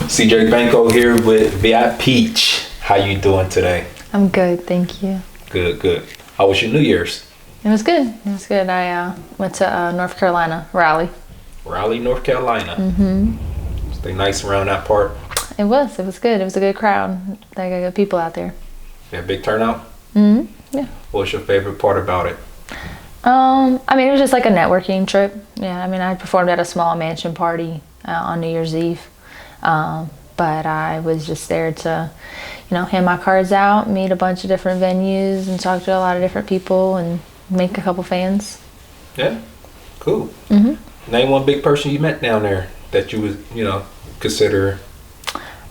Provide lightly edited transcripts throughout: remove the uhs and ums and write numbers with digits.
CJ Banco here with VIPeach. How you doing today? I'm good, thank you. Good. How was your New Year's? It was good. I went to North Carolina, Raleigh. Raleigh, North Carolina. Mm-hmm. Stay nice around that part. It was good. It was a good crowd. They got good people out there. Yeah, big turnout? Mm-hmm. Yeah. What's your favorite part about it? It was just like a networking trip. Yeah, I performed at a small mansion party on New Year's Eve. But I was just there to, hand my cards out, meet a bunch of different venues, and talk to a lot of different people, and make a couple fans. Yeah, cool. Mm-hmm. Name one big person you met down there that you would, consider.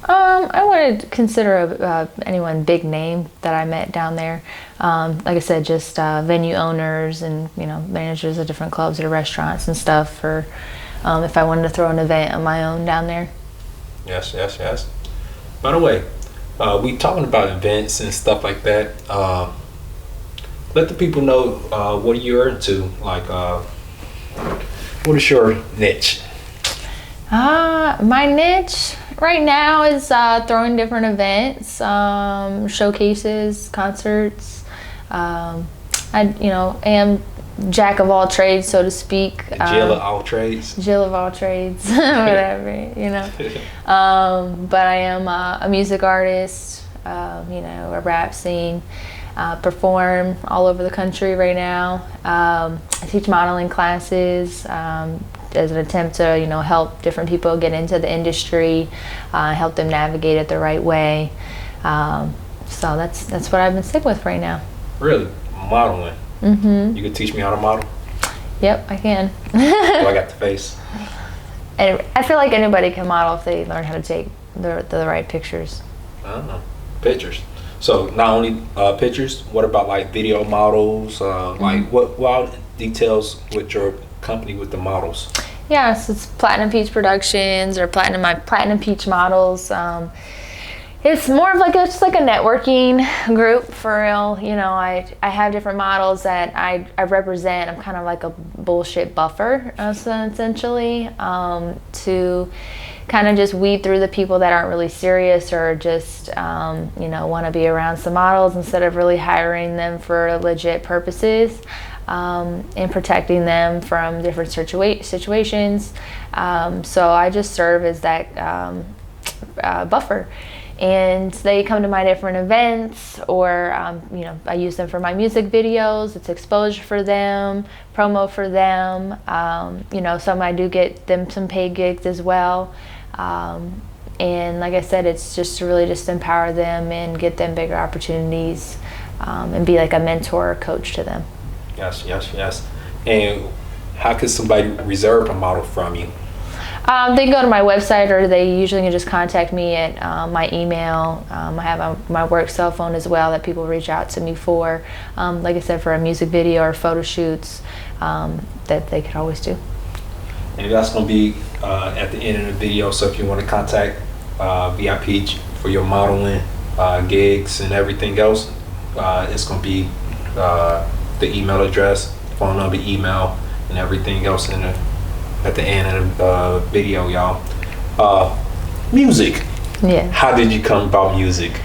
I wouldn't consider anyone big name that I met down there. Like I said, just venue owners and managers of different clubs or restaurants and stuff. Or if I wanted to throw an event of my own down there. Yes. By the way, we talking about events and stuff like that. Let the people know what you're into. Like, what is your niche? My niche right now is throwing different events, showcases, concerts. I am jack of all trades, so to speak. Jill of all trades. Jill of all trades, whatever, But I am a music artist, I rap, sing, perform all over the country right now. I teach modeling classes as an attempt to, help different people get into the industry, help them navigate it the right way. So that's what I've been sick with right now. Really? Modeling? Mm-hmm. You can teach me how to model? Yep, I can. I got the face. And I feel like anybody can model if they learn how to take the right pictures. I don't know. Pictures. So not only pictures, what about like video models? Like what wild details with your company with the models? Yes, it's Platinum-Peach Productions or Platinum-Peach Models. It's more of just like a networking group for real. I have different models that I represent. I'm kind of like a bullshit buffer, essentially, to kind of just weed through the people that aren't really serious or just, want to be around some models instead of really hiring them for legit purposes, and protecting them from different situations. So I just serve as that buffer. And they come to my different events, or I use them for my music videos. It's exposure for them, promo for them. Some I do get them some paid gigs as well. And like I said, it's just to really just empower them and get them bigger opportunities, and be like a mentor or coach to them. Yes. And how could somebody reserve a model from you? They can go to my website, or they usually can just contact me at my email. I have my work cell phone as well that people reach out to me for, like I said, for a music video or photo shoots, that they could always do. And that's going to be at the end of the video, so if you want to contact VIPeach for your modeling gigs and everything else, it's going to be the email address, phone number, email, and everything else at the end of the video, y'all. Music. Yeah. How did you come about music?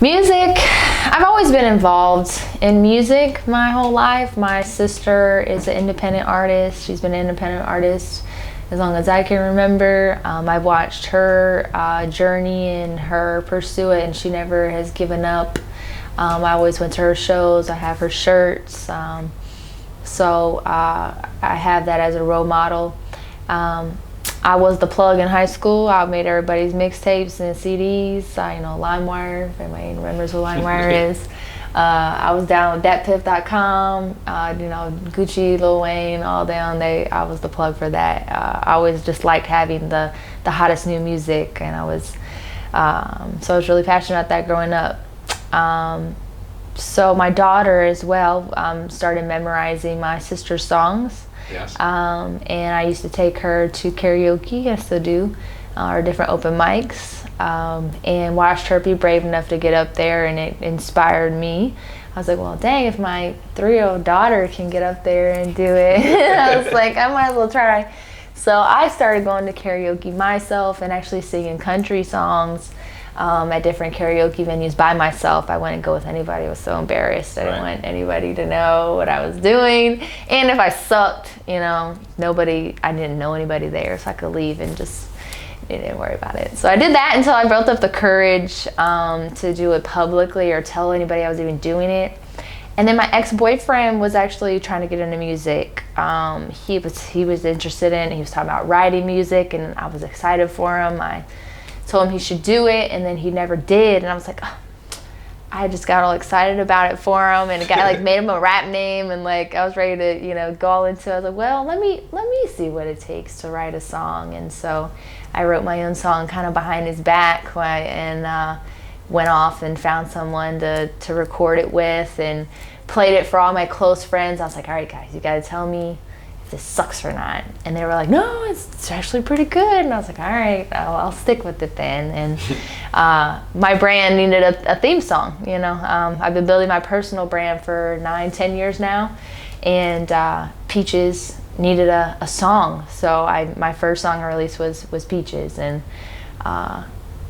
Music, I've always been involved in music my whole life. My sister is an independent artist. She's been an independent artist as long as I can remember. I've watched her journey and her pursue it, and she never has given up. I always went to her shows. I have her shirts. So I have that as a role model. I was the plug in high school. I made everybody's mixtapes and CDs. LimeWire, if anybody remembers what LimeWire is. I was down with thatpiff.com, Gucci, Lil Wayne, all down. I was the plug for that. I always just liked having the hottest new music, and I was really passionate about that growing up. So my daughter as well started memorizing my sister's songs. Yes. And I used to take her to karaoke, I still do, or different open mics, and watched her be brave enough to get up there, and it inspired me. I was like, well, dang, if my 3-year-old daughter can get up there and do it, I was like, I might as well try. So I started going to karaoke myself and actually singing country songs at different karaoke venues by myself. I wouldn't go with anybody. I was so embarrassed. I didn't want anybody to know what I was doing. And if I sucked, I didn't know anybody there, so I could leave and just didn't worry about it. So I did that until I built up the courage to do it publicly or tell anybody I was even doing it. And then my ex-boyfriend was actually trying to get into music. He was interested in, he was talking about writing music, and I was excited for him. I told him he should do it, and then he never did. And I was like, oh. I just got all excited about it for him, and made him a rap name, and I was ready to go all into it. I was like, well, let me see what it takes to write a song. And so I wrote my own song kind of behind his back, and went off and found someone to record it with and played it for all my close friends. I was like, all right, guys, you got to tell me if this sucks or not. And they were like, no, it's actually pretty good. And I was like, all right, I'll stick with it then. And my brand needed a theme song. I've been building my personal brand for 9-10 years now, and Peaches needed a song. So my first song I released was Peaches, and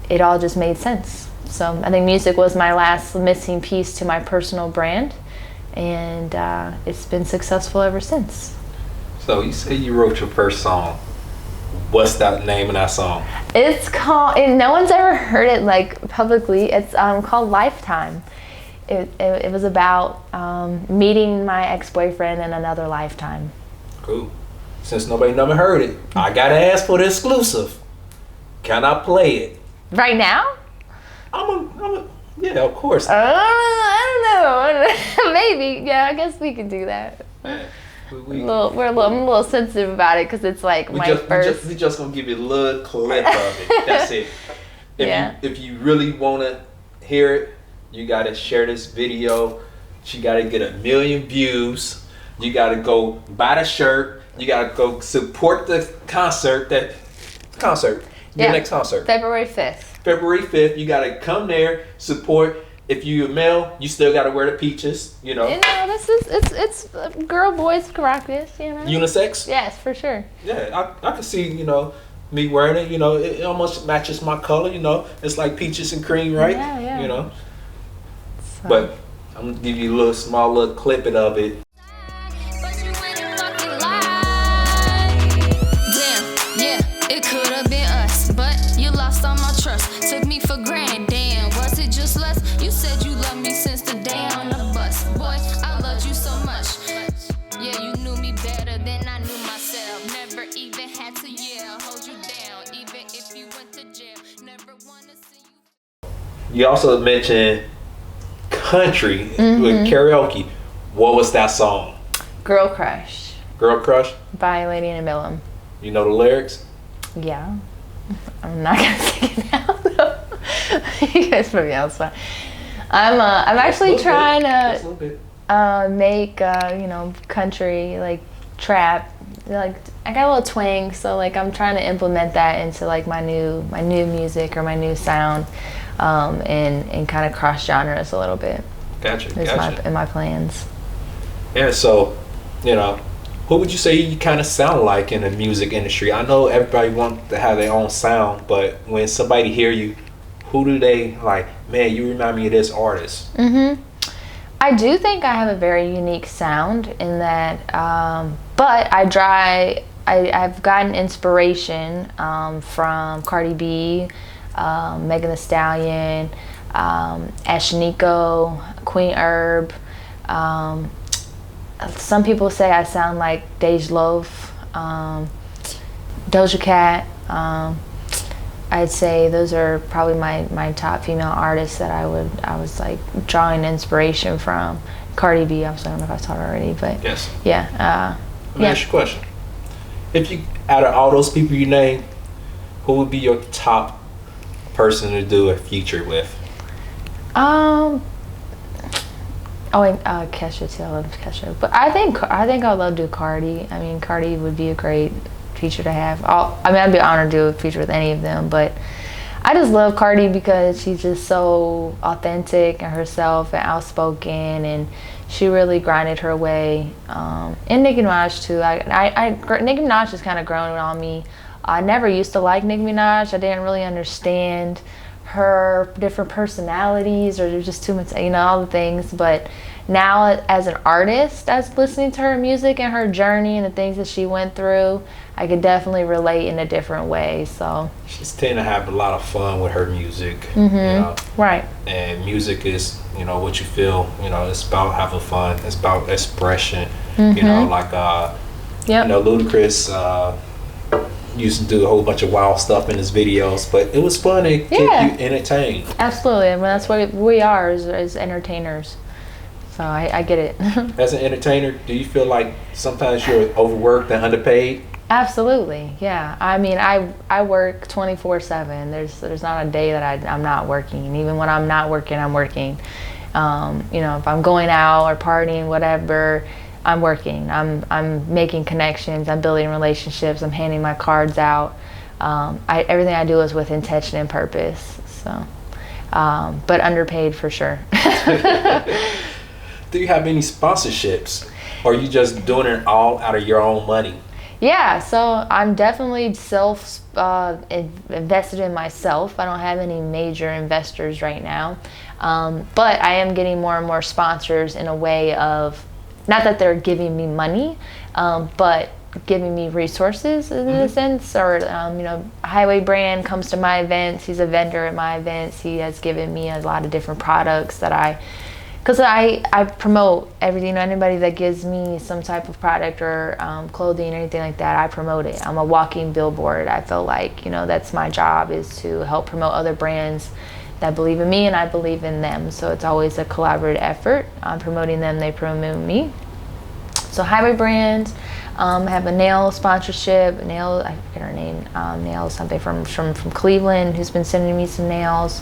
it all just made sense. So I think music was my last missing piece to my personal brand, and it's been successful ever since. So you say you wrote your first song. What's that name of that song? It's called, and no one's ever heard it publicly. It's called Lifetime. It was about meeting my ex-boyfriend in another lifetime. Cool. Since nobody never heard it, I gotta ask for the exclusive. Can I play it? Right now? Yeah, of course. I don't know. Maybe. Yeah, I guess we could do that. I'm a little sensitive about it because it's first. We just gonna give you a little clip of it. That's it. If you really wanna hear it, you gotta share this video. You gotta get 1 million views. You gotta go buy the shirt. You gotta go support the concert. Your next concert. February 5th. February 5th, you gotta come there, support. If you're a male, you still gotta wear the peaches, it's girl, boys can rock this, Unisex? Yes, for sure. Yeah, I can see, me wearing it, it almost matches my color, it's like peaches and cream, right? Yeah. So. But I'm gonna give you a small little clip of it. You also mentioned country with karaoke. What was that song? Girl Crush. Girl Crush? By Lady in Millum. You know the lyrics? Yeah. I'm not gonna sing it now though. You guys put me on the spot. I'm actually trying to make country trap. I got a little twang, so I'm trying to implement that into my new music or my new sound. And kind of cross genres a little bit. Gotcha. In my plans. Yeah, so, who would you say you kind of sound like in the music industry? I know everybody wants to have their own sound, but when somebody hear you, who do they man, you remind me of this artist? I do think I have a very unique sound in that, but I've gotten inspiration from Cardi B, Megan Thee Stallion, Ashnikko, Queen Herb. Some people say I sound like Dej Loaf, Doja Cat. I'd say those are probably my top female artists that I was drawing inspiration from. Cardi B, I don't know if I taught her already, but yes. Yeah. Let me ask you a question. If you, out of all those people you named, who would be your top person to do a feature with? Kesha too. I love Kesha, but I think I'd love to do Cardi. I mean, Cardi would be a great feature to have. I'd be honored to do a feature with any of them, but I just love Cardi because she's just so authentic and herself and outspoken, and she really grinded her way. And Nicki Minaj too. Nicki Minaj has kind of grown on me. I never used to like Nicki Minaj. I didn't really understand her different personalities, or there's just too much, all the things. But now, as an artist, as listening to her music and her journey and the things that she went through, I could definitely relate in a different way. So she's tend to have a lot of fun with her music. Right. And music is, what you feel. It's about having fun. It's about expression. Like Ludacris used to do a whole bunch of wild stuff in his videos, but it was fun to keep you entertained. Absolutely. I mean, that's what we are as entertainers. So I get it. As an entertainer, do you feel like sometimes you're overworked and underpaid? Absolutely, yeah. I mean, I work 24/7. There's not a day that I'm not working. And even when I'm not working, I'm working. If I'm going out or partying, whatever, I'm working. I'm making connections. I'm building relationships. I'm handing my cards out. Everything I do is with intention and purpose. So, but underpaid for sure. Do you have any sponsorships, or are you just doing it all out of your own money? Yeah, so I'm definitely invested in myself. I don't have any major investors right now, but I am getting more and more sponsors in a way of, not that they're giving me money, but giving me resources in a sense. Or Highway Brand comes to my events. He's a vendor at my events. He has given me a lot of different products that because I promote everything. Anybody that gives me some type of product or clothing or anything like that, I promote it. I'm a walking billboard. I feel like, that's my job, is to help promote other brands that believe in me and I believe in them. So it's always a collaborative effort. I'm promoting them, they promote me. So Highway Brand, I have a nail sponsorship. I forget her name. Nail something from Cleveland, who's been sending me some nails.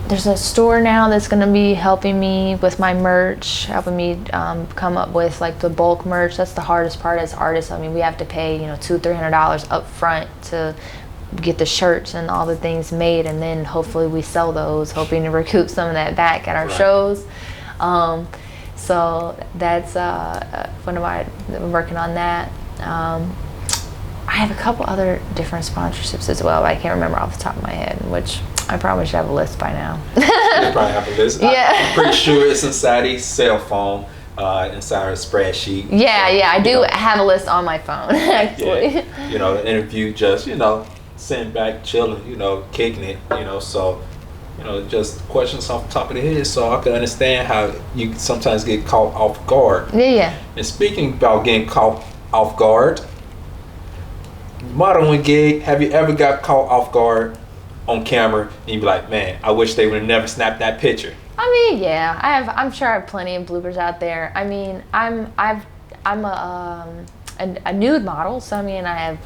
There's a store now that's going to be helping me with my merch, helping me come up with like the bulk merch. That's the hardest part as artists. I mean, we have to pay $200-300 up front to get the shirts and all the things made, and then hopefully we sell those, hoping to recoup some of that back at our shows. So that's I'm working on that. I have a couple other different sponsorships as well, but I can't remember off the top of my head, which I probably should have a list by now. You probably have a list. Yeah. I'm pretty sure it's inside his cell phone, inside a spreadsheet. Yeah, I do have a list on my phone, actually. Yeah. The interview, just, sitting back, chilling, kicking it, so, just questions off the top of the head, so I can understand how you sometimes get caught off guard. Yeah. And speaking about getting caught off guard, modeling gig, have you ever got caught off guard on camera and you be like, man, I wish they would have never snapped that picture? I mean, yeah, I'm sure I have plenty of bloopers out there. I mean, I'm a nude model, so I mean, I have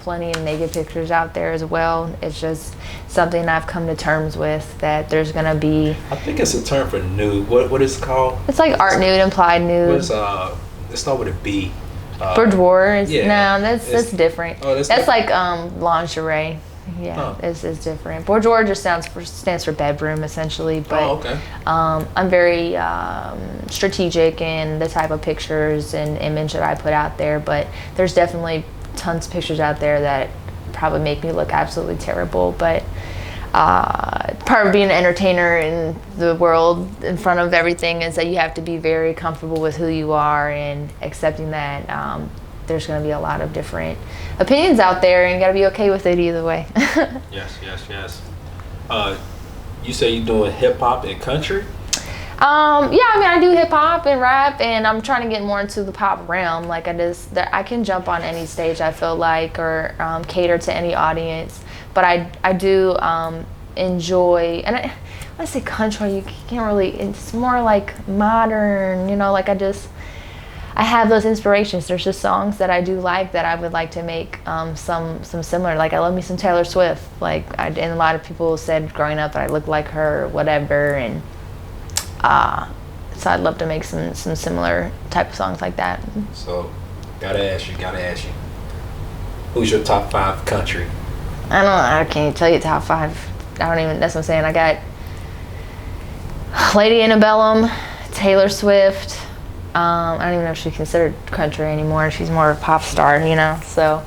plenty of naked pictures out there as well. It's just something I've come to terms with, that there's gonna be. I think it's a term for nude. What is it called? It's like art nude, implied nude. It's not with a B. Boudoir. Yeah, no, that's different. Oh, that's like lingerie. Yeah, it's different. Boudoir just stands for bedroom, essentially. But I'm very strategic in the type of pictures and image that I put out there. But there's definitely tons of pictures out there that probably make me look absolutely terrible. But part of being an entertainer in the world, in front of everything, is that you have to be very comfortable with who you are and accepting that there's going to be a lot of different opinions out there, and you got to be okay with it either way. Yes. You say you're doing hip hop and country? Yeah, I mean, I do hip hop and rap, and I'm trying to get more into the pop realm. Like I can jump on any stage, I feel like, or cater to any audience. But I do enjoy, and when I say country, you can't really, it's more like modern, like I have those inspirations. There's just songs that I do like that I would like to make some similar. Like I love me some Taylor Swift. And a lot of people said growing up that I looked like her or whatever, and so I'd love to make some similar type of songs like that. So, gotta ask you, who's your top 5 country? I can't tell you top 5. don't even, that's what I'm saying. I got Lady Antebellum, Taylor Swift. I don't even know if she's considered country anymore. She's more of a pop star, you know. So,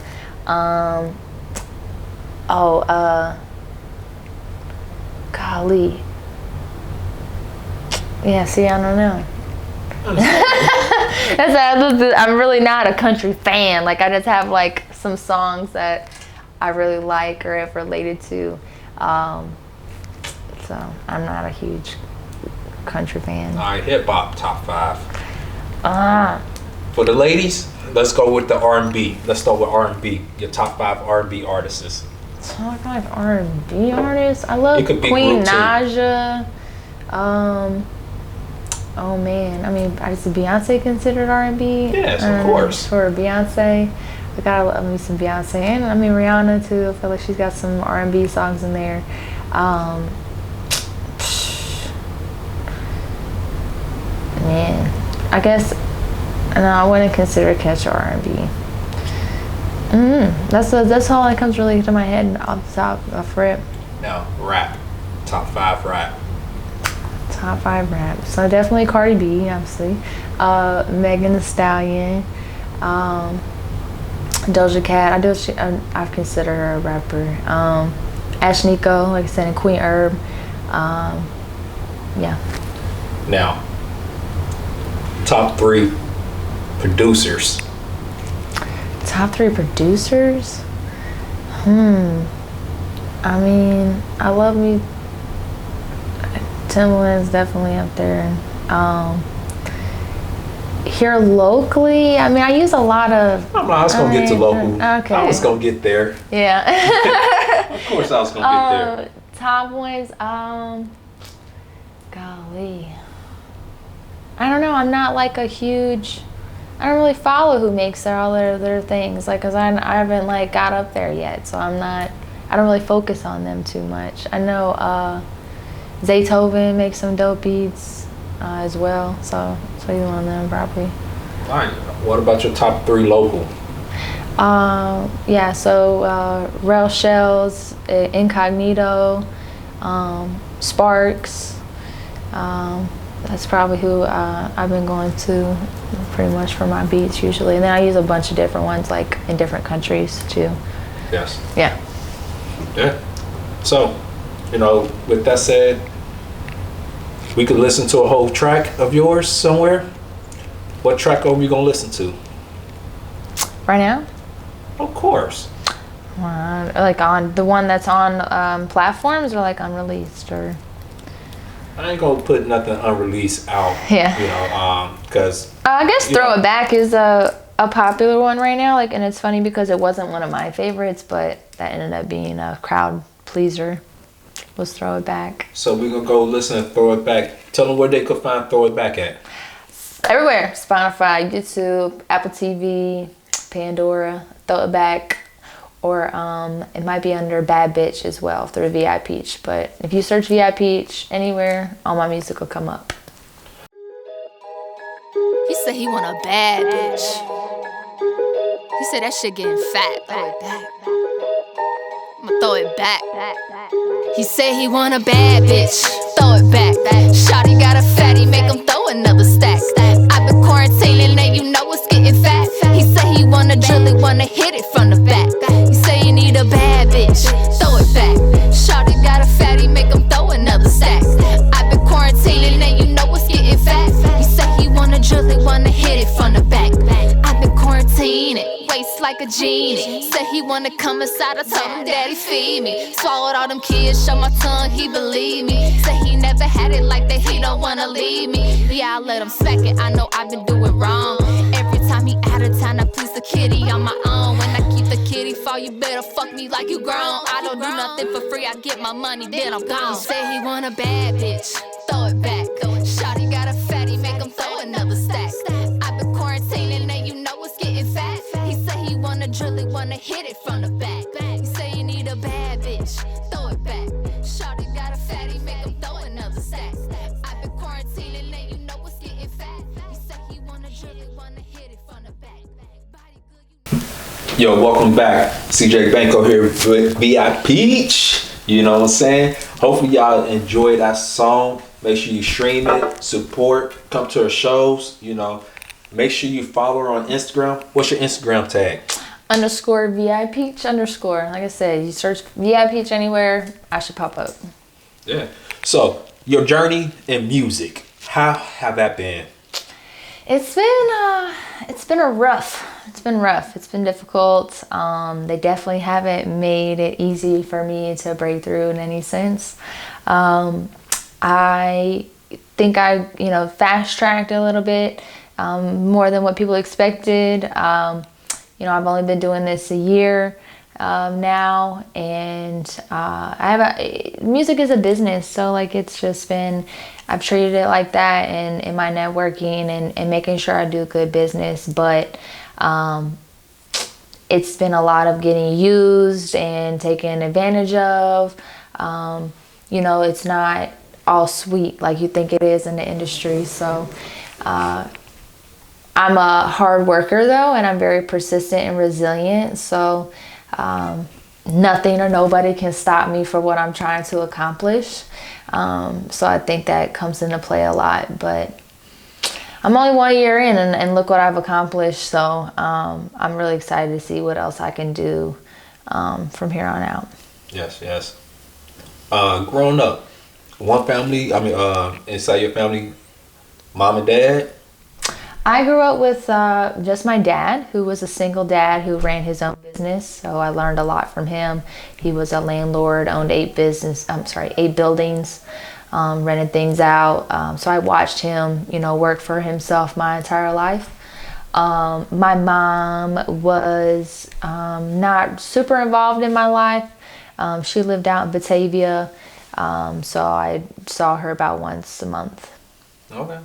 golly. Yeah, see, I don't know. I'm really not a country fan. Like, I just have like some songs that I really like or have related to. So I'm not a huge country fan. All right, hip hop top 5. For the ladies, let's go with the R&B. Let's start with R&B. Your top 5 R&B artists. Top 5 R&B artists. I love Queen Naja. Oh man, I mean, is Beyonce considered R&B? Yes, of course. For Beyonce, I gotta love me some Beyonce, and I mean Rihanna too. I feel like she's got some R&B songs in there. Man, I guess no, I wouldn't consider Kesha R&B. That's all that comes really to my head off the top of rip. Now, rap. Top 5 rap. Top 5 rap. So definitely Cardi B, obviously. Megan Thee Stallion. Doja Cat. I consider her a rapper. Ashnico, like I said, and Queen Herb. Yeah. Now, top 3 producers. Top 3 producers? I mean, I love me. Timbaland's definitely up there. Here locally, I mean, I use a lot of. I was gonna get to local. Okay. I was gonna get there. Yeah. Of course, I was gonna get there. Top ones, golly. I don't know. I'm not like a huge. I don't really follow who makes all their things, like, cause I haven't like got up there yet, so I'm not. I don't really focus on them too much. I know Zaytoven makes some dope beats as well, so he's one of them probably. All right. What about your top 3 local? Yeah. So Rel Shells, Incognito, Sparks. That's probably who I've been going to pretty much for my beats usually. And then I use a bunch of different ones, like in different countries too. Yes. Yeah. Yeah. So, with that said, we could listen to a whole track of yours somewhere. What track are we gonna listen to? Right now? Of course. Like on the one that's on platforms, or like unreleased, or? I ain't gonna put nothing unreleased out. Yeah. Because I guess Throw It Back is a popular one right now. Like, and it's funny because it wasn't one of my favorites, but that ended up being a crowd pleaser. Was Throw It Back. So we're gonna go listen to Throw It Back. Tell them where they could find Throw It Back at. Everywhere. Spotify, YouTube, Apple TV, Pandora, Throw It Back. Or it might be under Bad Bitch as well through VIPeach. But if you search VIPeach anywhere, all my music will come up. He said he want a bad bitch. He said that shit getting fat. Throw it back. I'ma throw it back. He said he want a bad bitch. Throw it back. Shawty got a fatty, make him throw another stack. I've been quarantining and you know it's getting fat. He said he wanna drill it, wanna hit it from the back. He say you need a bad bitch. Throw it back. Shawty got a fatty, make him throw another stack. I've been quarantining and you know it's getting fat. He said he wanna drill it, wanna hit it from the back. I've been quarantining, waist like a genie. Said he wanna come inside, I told him daddy feed me. Swallowed all them kids, shut my tongue, he believe me. Said he never had it like that, he don't wanna leave me. Yeah, I let him smack it, I know I've been doing wrong. Every time he out of town, I please the kitty on my own. When I keep the kitty for you, better fuck me like you grown. I don't do nothing for free, I get my money, then I'm gone. He said he want a bad bitch, throw it back. Shawty got a fatty, make him throw another stack. I've been quarantining and you know it's getting fat. He said he wanna drill it, wanna hit it from the back. He say you need a bad bitch, throw it back. Shawty got a fatty, make him throw another stack. I've been quarantining and you know it's getting fat. He said he wanna drill it, wanna hit it from the back. Body good, you. Yo, welcome back. CJ Banco here with VIPeach. You know what I'm saying? Hopefully y'all enjoy that song. Make sure you stream it, support, come to her shows, you know. Make sure you follow her on Instagram. What's your Instagram tag? _ VIPeach _ Like I said, you search VIPeach anywhere, I should pop up. Yeah. So your journey in music, how have that been? It's been rough. It's been difficult. They definitely haven't made it easy for me to break through in any sense. I think I, fast tracked a little bit, more than what people expected. I've only been doing this a year now, and music is a business, so like it's just been, I've treated it like that in my networking and making sure I do good business, but it's been a lot of getting used and taken advantage of. It's not all sweet like you think it is in the industry, so I'm a hard worker though, and I'm very persistent and resilient, so nothing or nobody can stop me for what I'm trying to accomplish. So I think that comes into play a lot, but I'm only 1 year in and look what I've accomplished. So I'm really excited to see what else I can do from here on out. Yes. Growing up, inside your family, mom and dad? I grew up with just my dad, who was a single dad who ran his own business. So I learned a lot from him. He was a landlord, owned 8 buildings, rented things out. So I watched him, work for himself my entire life. My mom was not super involved in my life. She lived out in Batavia, so I saw her about once a month. Okay.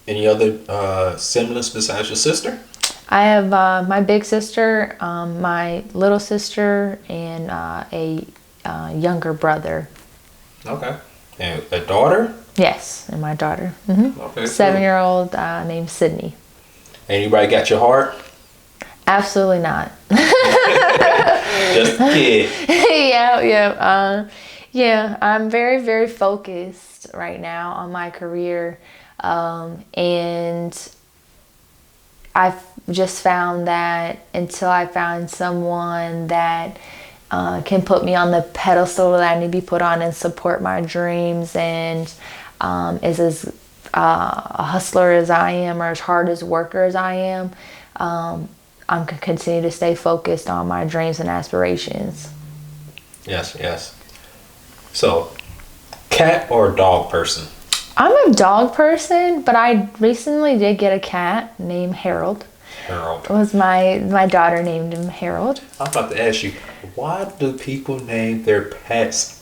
Any other siblings besides your sister? I have my big sister, my little sister, and a younger brother. Okay. And a daughter? Yes, and my daughter. Mm-hmm. Okay. 7-year-old named Sydney. Anybody got your heart? Absolutely not. Just a kid. Yeah. I'm very, very focused right now on my career. And I've just found that until I find someone that can put me on the pedestal that I need to be put on and support my dreams and is as a hustler as I am or as hard as worker as I am, I'm going to continue to stay focused on my dreams and aspirations. Yes. So, cat or dog person? I'm a dog person, but I recently did get a cat named Harold. It was my daughter named him Harold. I'm about to ask you, why do people name their pets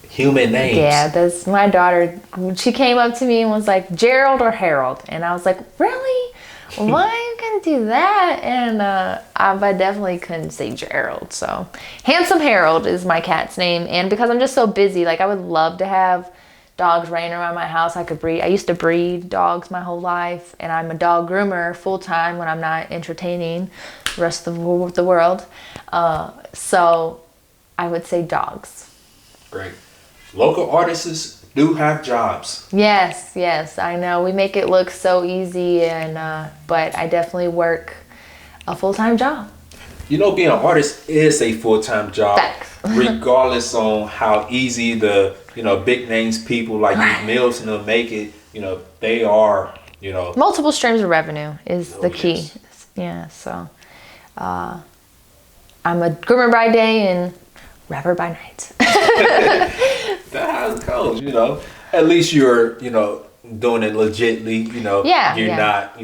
human names? Yeah, that's my daughter. She came up to me and was like, Gerald or Harold? And I was like, really? Why are you going to do that? And I definitely couldn't say Gerald. So Handsome Harold is my cat's name. And because I'm just so busy, like I would love to have dogs running around my house. I used to breed dogs my whole life, and I'm a dog groomer full time when I'm not entertaining the rest of the world. So I would say dogs. Great. Local artists do have jobs. Yes, I know. We make it look so easy, but I definitely work a full-time job. Being an artist is a full-time job. Facts. Regardless on how easy the big names people like these Mills and them make it, they are multiple streams of revenue is the key. Yes. Yeah, so I'm a groomer by day and rapper by night. That's how it goes, At least you're, doing it legitly, You're not,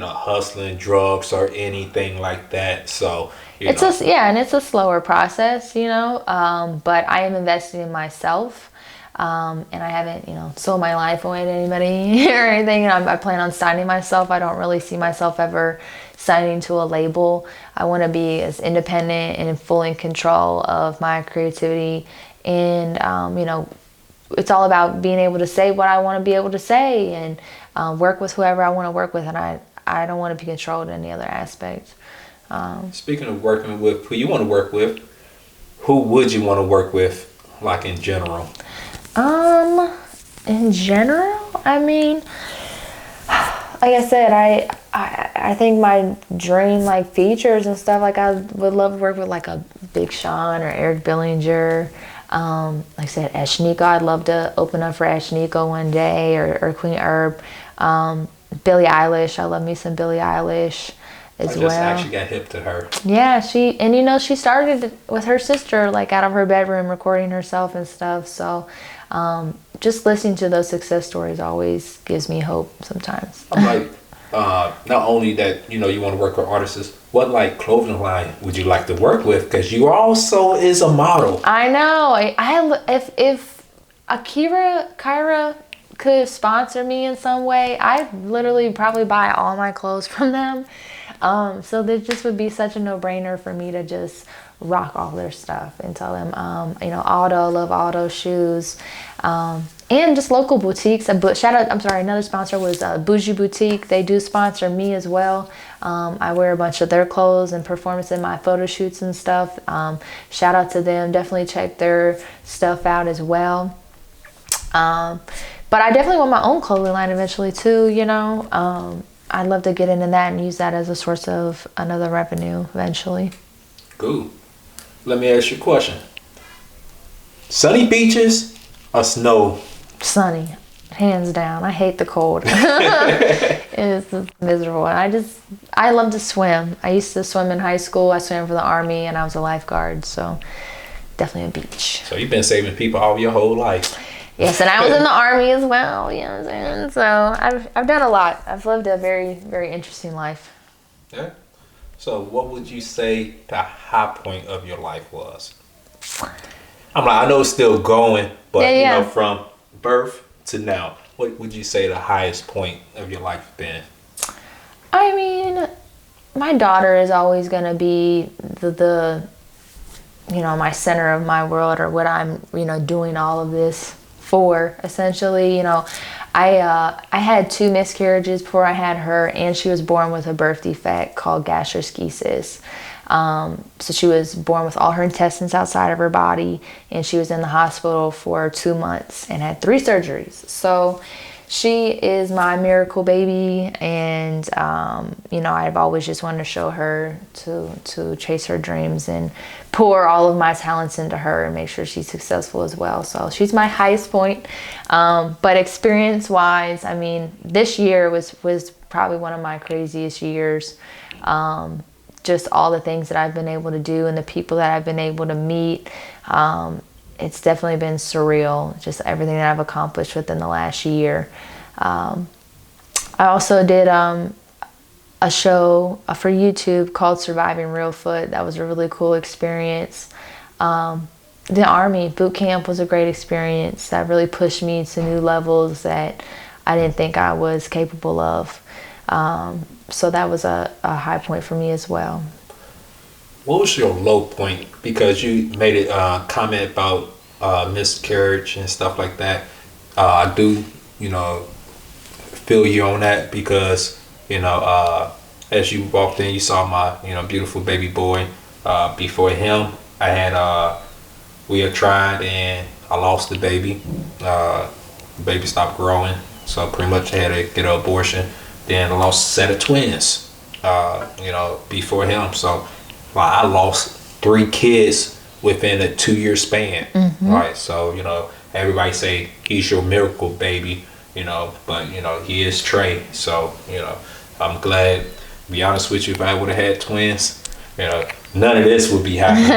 hustling drugs or anything like that. So it's a slower process, but I am investing in myself. And I haven't, sold my life away to anybody or anything. And I plan on signing myself. I don't really see myself ever signing to a label. I want to be as independent and full in control of my creativity. And, it's all about being able to say what I want to be able to say and work with whoever I want to work with. And I don't want to be controlled in any other aspect. Speaking of working with who you want to work with, who would you want to work with, like in general? In general, I mean, like I said, I think my dream like features and stuff, like I would love to work with like a Big Sean or Eric Bellinger. Like I said, Ashnika, I'd love to open up for Ashnika one day, or Queen Herb. Billie Eilish, I love me some Billie Eilish as well. I just actually got hip to her. Yeah, she started with her sister, like out of her bedroom recording herself and stuff. So just listening to those success stories always gives me hope sometimes. I'm like, not only that, you want to work with artists, what like clothing line would you like to work with? Because you also is a model. I know. If Kyra could sponsor me in some way, I'd literally probably buy all my clothes from them. So this just would be such a no-brainer for me to just rock all their stuff and tell them, Aldo, love Aldo shoes, and just local boutiques. Shout out, another sponsor was Bougie Boutique. They do sponsor me as well. I wear a bunch of their clothes and performance in my photo shoots and stuff. Shout out to them. Definitely check their stuff out as well. But I definitely want my own clothing line eventually too, I'd love to get into that and use that as a source of another revenue eventually. Cool. Let me ask you a question. Sunny beaches or snow? Sunny, hands down. I hate the cold. It's miserable. And I love to swim. I used to swim in high school. I swam for the Army and I was a lifeguard. So definitely a beach. So you've been saving people all your whole life. Yes, and I was in the Army as well, you know what I'm saying? So I've done a lot. I've lived a very, very interesting life. Yeah. So what would you say the high point of your life was? I know it's still going, but from birth to now, what would you say the highest point of your life been? I mean, my daughter is always going to be the my center of my world, or what I'm, doing all of this for, essentially. I had 2 miscarriages before I had her, and she was born with a birth defect called gastroschisis. So she was born with all her intestines outside of her body, and she was in the hospital for 2 months and had 3 surgeries. So she is my miracle baby, and I've always just wanted to show her to chase her dreams and pour all of my talents into her and make sure she's successful as well. So she's my highest point. But experience wise, I mean, this year was probably one of my craziest years. Just all the things that I've been able to do and the people that I've been able to meet. It's definitely been surreal, just everything that I've accomplished within the last year. I also did a show for YouTube called Surviving Real Foot. That was a really cool experience. The Army boot camp was a great experience that really pushed me to new levels that I didn't think I was capable of. So that was a high point for me as well. What was your low point? Because you made a comment about miscarriage and stuff like that. I do, feel you on that, because, as you walked in, you saw my, beautiful baby boy. Before him, we had tried and I lost the baby. The baby stopped growing, so pretty much I had to get an abortion. Then I lost a set of twins, before him. So I lost 3 kids within a 2-year span. Mm-hmm. Right. So, everybody say he's your miracle baby, but, he is Trey. So, I'm glad, to be honest with you, if I would have had twins, none of this would be happening,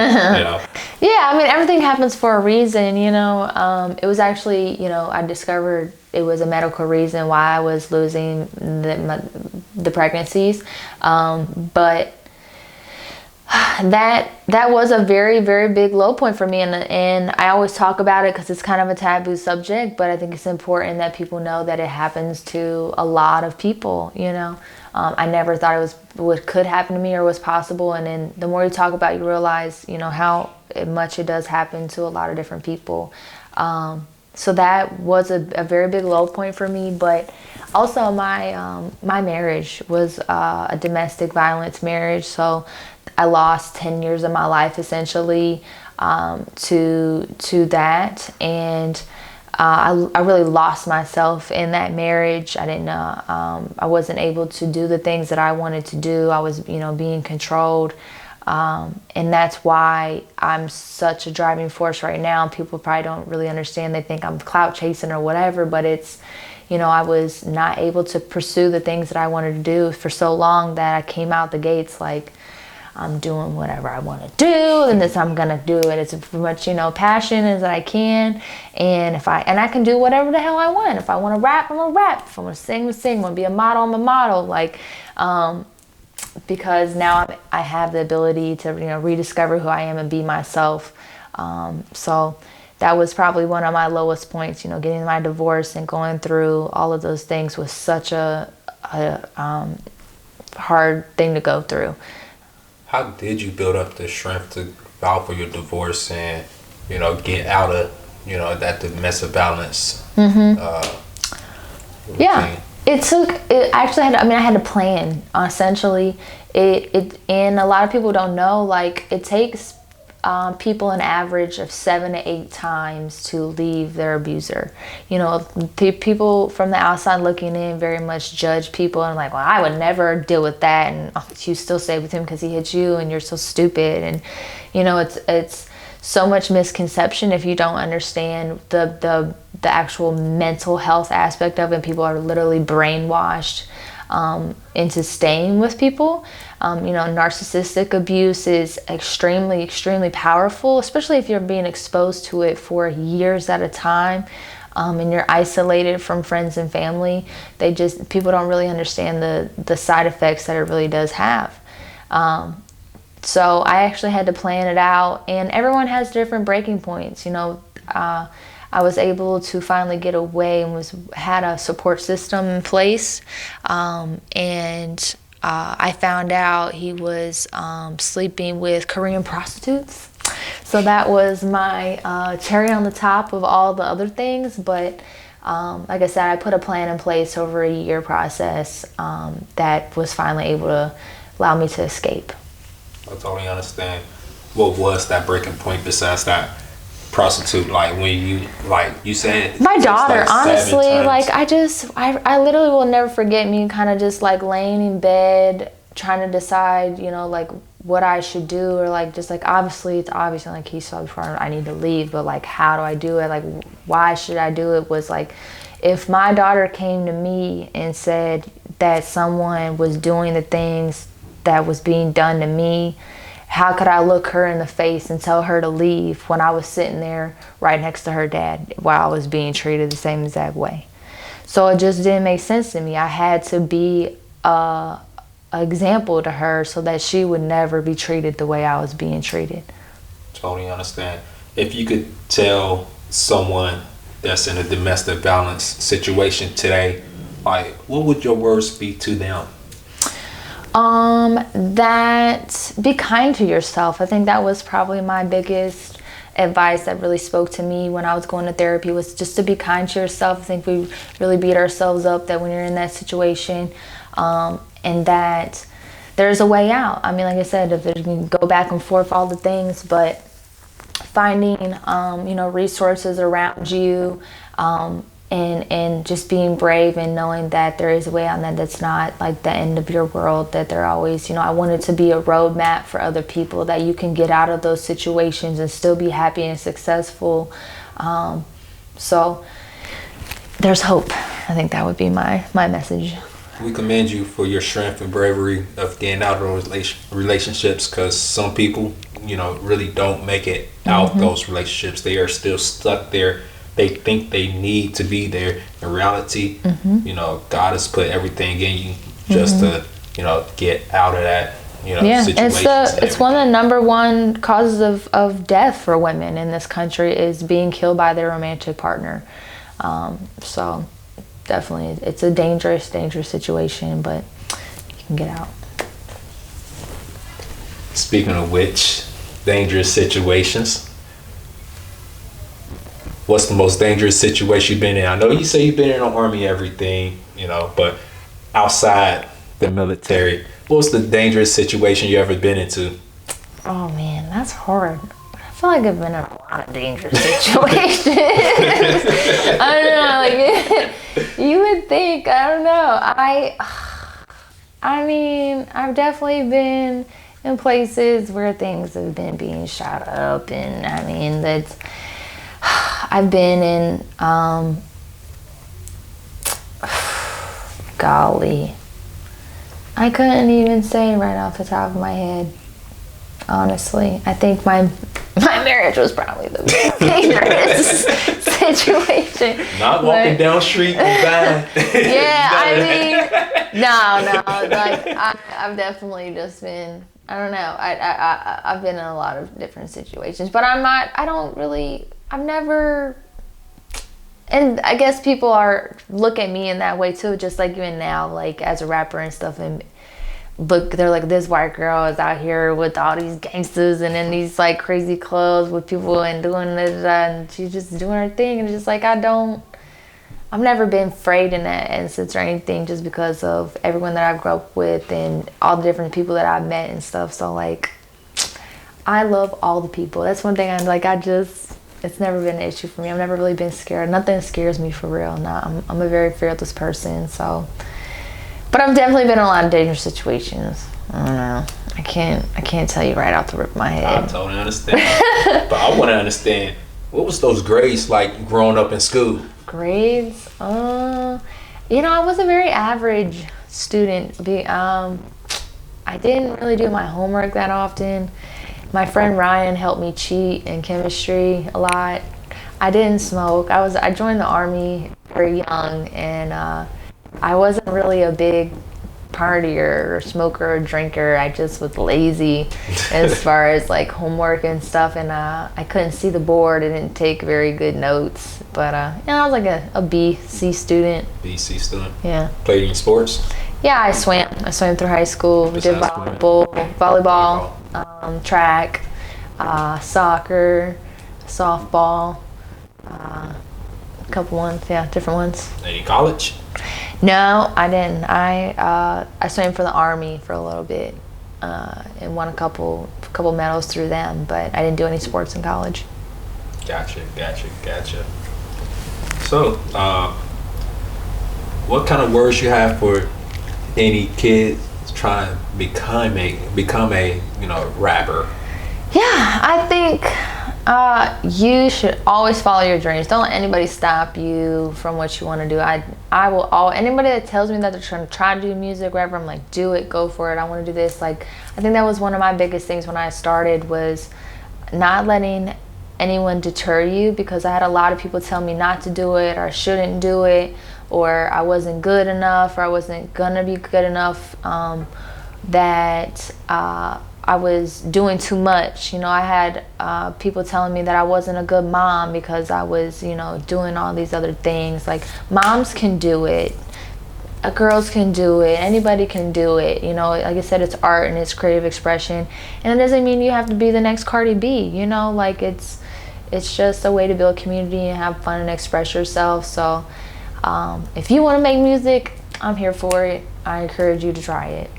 Yeah, I mean, everything happens for a reason, It was actually, I discovered it was a medical reason why I was losing the pregnancies. But that was a very, very big low point for me. And I always talk about it because it's kind of a taboo subject, but I think it's important that people know that it happens to a lot of people, I never thought it was what could happen to me or was possible. And then the more you talk about it, you realize, how much it does happen to a lot of different people. So that was a very big low point for me. But also my marriage was a domestic violence marriage. So I lost 10 years of my life essentially to that. And I really lost myself in that marriage. I didn't I wasn't able to do the things that I wanted to do. I was, being controlled. And that's why I'm such a driving force right now. People probably don't really understand. They think I'm clout chasing or whatever, but it's, I was not able to pursue the things that I wanted to do for so long that I came out the gates like, I'm doing whatever I want to do, and this I'm gonna do it as much, passion as I can. And I can do whatever the hell I want. If I want to rap, I'm gonna rap. If I want to sing, I'm sing. Want to be a model, I'm a model. Because now I have the ability to, rediscover who I am and be myself. So that was probably one of my lowest points. Getting my divorce and going through all of those things was such a hard thing to go through. How did you build up the strength to file for your divorce and, get out of, that domestic balance? Yeah, I had a plan, essentially. And a lot of people don't know, it takes people an average of 7 to 8 times to leave their abuser. People from the outside looking in very much judge people and well, I would never deal with that, and you still stay with him because he hit you and you're so stupid. And it's so much misconception if you don't understand the actual mental health aspect of it. People are literally brainwashed into staying with people. Narcissistic abuse is extremely, extremely powerful, especially if you're being exposed to it for years at a time, and you're isolated from friends and family. People don't really understand the side effects that it really does have. So I actually had to plan it out, and everyone has different breaking points. I was able to finally get away and had a support system in place. And I found out he was sleeping with Korean prostitutes. So that was my cherry on the top of all the other things. But like I said, I put a plan in place over a year process that was finally able to allow me to escape. I totally understand. What was that breaking point besides that prostitute? When you said my daughter, honestly, I literally will never forget me kind of just laying in bed trying to decide, what I should do, or obviously it's obvious, he saw before I need to leave, but how do I do it? Why should I do it? Was if my daughter came to me and said that someone was doing the things that was being done to me, how could I look her in the face and tell her to leave when I was sitting there right next to her dad while I was being treated the same exact way? So it just didn't make sense to me. I had to be an example to her so that she would never be treated the way I was being treated. Totally understand. If you could tell someone that's in a domestic violence situation today, what would your words be to them? That be kind to yourself. I think that was probably my biggest advice that really spoke to me when I was going to therapy, was just to be kind to yourself. I think we really beat ourselves up that when you're in that situation, and that there's a way out. Like I said, if you can go back and forth all the things, but finding resources around you, and just being brave and knowing that there is a way out, and that's not the end of your world, that there always, I want it to be a roadmap for other people, that you can get out of those situations and still be happy and successful. So there's hope. I think that would be my message. We commend you for your strength and bravery of getting out of those relationships, because some people, really don't make it out those relationships. They are still stuck there. They think they need to be there. In reality, God has put everything in you just to, get out of that, situation. It's one of the number one causes of death for women in this country is being killed by their romantic partner. So definitely, it's a dangerous situation, but you can get out. Speaking of which, dangerous situations. What's the most dangerous situation you've been in? I know you say you've been in the army, everything, but outside the military, what's the dangerous situation you ever been into? Oh man, that's hard. I feel like I've been in a lot of dangerous situations. I don't know, like you would think, I don't know. I mean, I've definitely been in places where things have been being shot up, and I mean I've been in golly, I couldn't even say right off the top of my head. Honestly, I think my marriage was probably the most dangerous situation. Not walking down the street and dying. Yeah, I mean, no, like I've definitely just been, I don't know, I've been in a lot of different situations, but I've never, and I guess people look at me in that way too, just like even now, like as a rapper and stuff, and look, they're like, this white girl is out here with all these gangsters and in these like crazy clothes with people and doing this, and she's just doing her thing, and it's just like, I've never been afraid in that instance or anything, just because of everyone that I grew up with and all the different people that I've met and stuff. So like, I love all the people. That's one thing it's never been an issue for me. I've never really been scared. Nothing scares me for real. No, I'm a very fearless person, so. But I've definitely been in a lot of dangerous situations. I don't know. I can't tell you right off the rip of my head. I totally understand. But I want to understand, what was those grades like growing up in school? Grades? I was a very average student. I didn't really do my homework that often. My friend Ryan helped me cheat in chemistry a lot. I didn't smoke. I joined the Army very young, and I wasn't really a big partier or smoker or drinker. I just was lazy as far as like homework and stuff, and I couldn't see the board. I didn't take very good notes, but I was like a B/C student. B/C student? Yeah. Played any sports? Yeah, I swam. I swam through high school. We did volleyball, track, soccer, softball, a couple ones, different ones. Any college? No, I didn't. I swam for the Army for a little bit, and won a couple medals through them, but I didn't do any sports in college. Gotcha. So, what kind of words you have for any kid trying to become a rapper? Yeah, I think you should always follow your dreams. Don't let anybody stop you from what you want to do. Anybody that tells me that they're trying to do music, whatever, I'm like, do it, go for it. I want to do this. Like, I think that was one of my biggest things when I started, was not letting anyone deter you, because I had a lot of people tell me not to do it, or I shouldn't do it, or I wasn't good enough, or I wasn't gonna be good enough, that I was doing too much. I had people telling me that I wasn't a good mom because I was, doing all these other things. Like, moms can do it, girls can do it, anybody can do it. Like I said, it's art and it's creative expression, and it doesn't mean you have to be the next Cardi B. Like, it's just a way to build community and have fun and express yourself. So if you want to make music, I'm here for it. I encourage you to try it.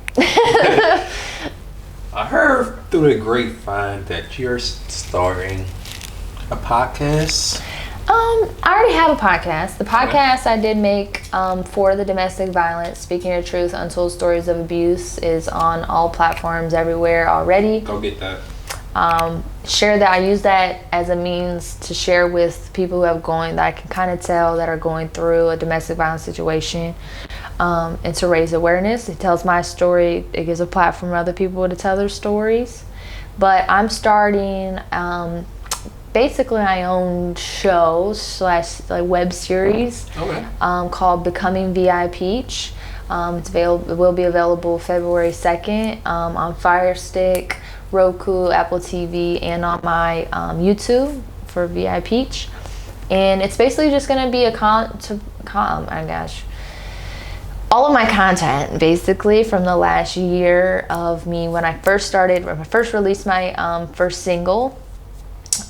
I heard through the grapevine that you're starting a podcast. I already have a podcast. The podcast I did make for the domestic violence, Speaking Your Truth, Untold Stories of Abuse, is on all platforms everywhere already. Go get that. Share that. I use that as a means to share with people that I can kind of tell that are going through a domestic violence situation, and to raise awareness. It tells my story. It gives a platform for other people to tell their stories. But I'm starting basically my own show / like web series, called Becoming VIPeach. It will be available February 2nd on Fire Stick, Roku, Apple TV, and on my YouTube for VIPeach. And it's basically just going to be all of my content, basically, from the last year of me when I first released my first single,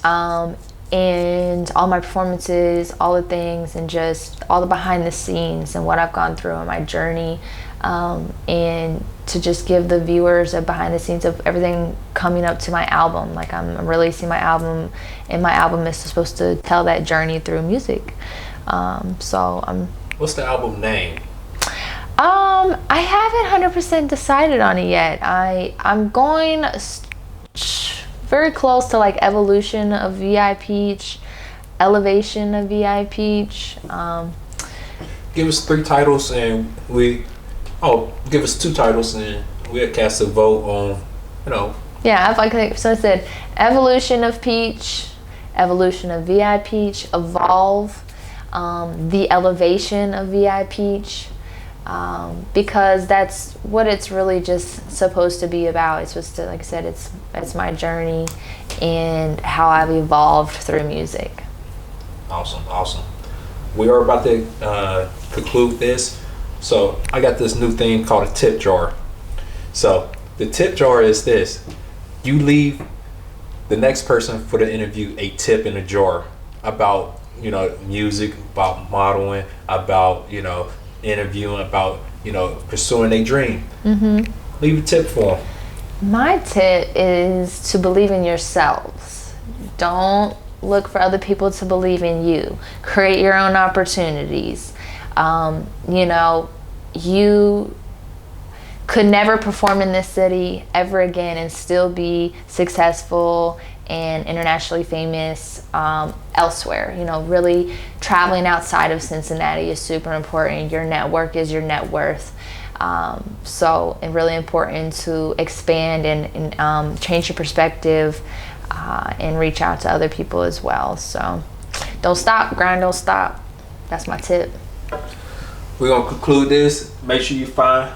and all my performances, all the things, and just all the behind the scenes and what I've gone through on my journey and to just give the viewers a behind the scenes of everything coming up to my album. Like, I'm releasing my album, and my album is supposed to tell that journey through music. What's the album name? I haven't 100% decided on it yet. I'm going very close to like Evolution of VIPeach, Elevation of VIPeach. Give us 3 titles and give us 2 titles and we'll cast a vote on, Yeah, so I said Evolution of Peach, Evolution of VIPeach, Evolve, the Elevation of VIPeach. Because that's what it's really just supposed to be about. It's just like I said, it's my journey and how I've evolved through music. Awesome. We are about to conclude this. So I got this new thing called a tip jar. So the tip jar is this: you leave the next person for the interview a tip in a jar about music, about modeling, about interviewing, about pursuing a dream. Leave a tip for them. My tip is to believe in yourselves. Don't look for other people to believe in you. Create your own opportunities. You could never perform in this city ever again and still be successful and internationally famous elsewhere. Really traveling outside of Cincinnati is super important. Your network is your net worth. So it's really important to expand and change your perspective and reach out to other people as well. So don't stop, grind, don't stop. That's my tip. We're going to conclude this. Make sure you find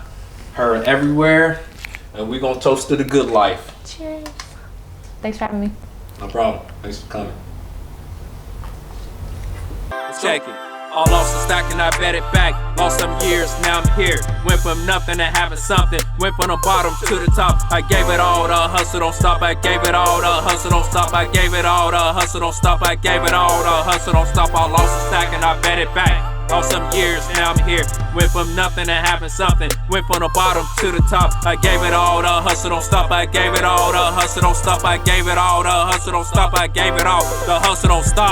her everywhere, and we're going to toast to the good life. Cheers. Thanks for having me. No problem. Thanks for coming. Check it. All lost and stacking, I bet it back. Lost some years, now I'm here. Went from nothing to having something. Went from the bottom to the top. I gave it all, the hustle don't stop. I gave it all, the hustle don't stop. I gave it all, the hustle don't stop. I gave it all, the hustle don't stop. All lost and stacking, I bet it back. Lost some years, now I'm here. Went from nothing to having something. Went from the bottom to the top. I gave it all, the hustle don't stop. I gave it all, the hustle don't stop. I gave it all, the hustle don't stop. I gave it all, the hustle don't stop.